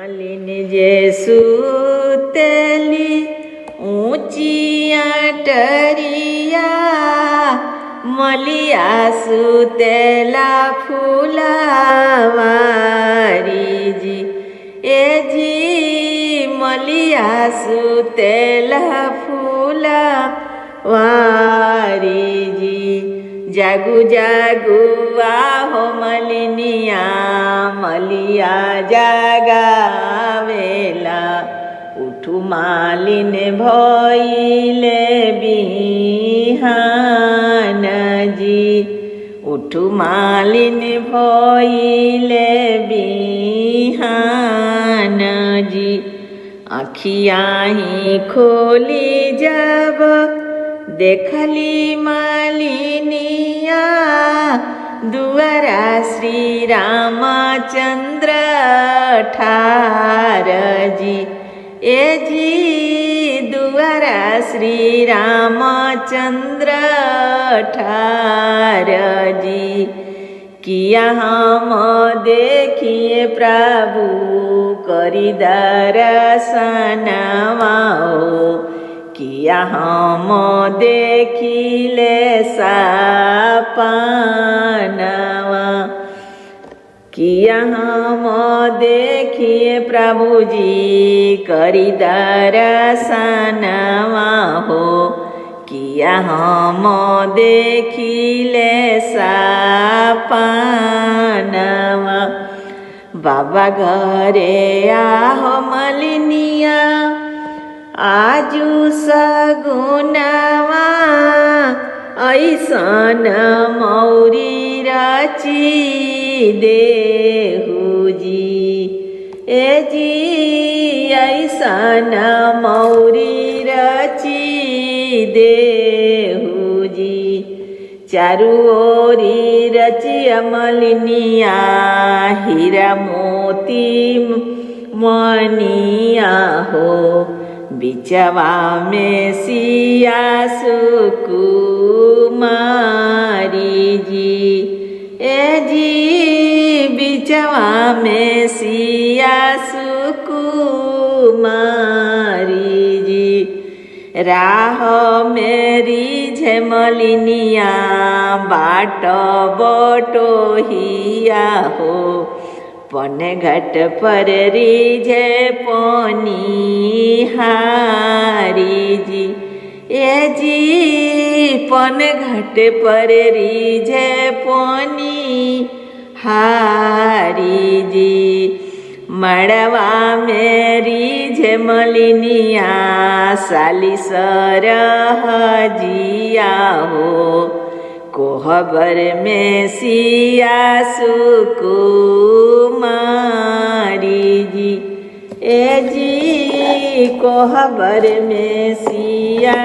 मालिन जे सुतेली ऊंचिया टरिया मलिया सुतेला फुलवारी जी ए जी मलिया सुतेला फुलवारी जी जागु जागु आहो मलिनिया मलिया जागावेला उठु मालिन भइले बिहान जी उठु मालिन भइले बिहान जी आँखिया ही खोली जब देखली मालिनिया दुआरा श्री रामचंद्र ठार जी ए जी दुआरा श्री रामचंद्र ठार जी किया हम देखिए प्रभु करी दर्शनवाओ किया हम देखिले सपनवा किया हम देखिए प्रभु जी करी दर्शनवा हो किया हम देखिले सपनवा बाबा घरे आहो मलिनिया आजू सगुनवा ऐसन मौरी रची देहु जी ए जी ऐसन मौरी रची देहु जी चारू ओरी रची मलिनिया हीरा मोती मनिया हो बिचवा में सिया सुकुमारी जी ए जी बिचवा में सिया सुकुमारी जी राह मेरी झमलिनिया बाट बटोहिया हो पन घट पर रिझे पनिहारी जी ए जी पन घट पर रिझे पनिहारी जी मड़वा मेरी झमलिनिया साली सरहजिया हो कोहबर में सिया सुकुमारी जी ए जी कोहबर में सिया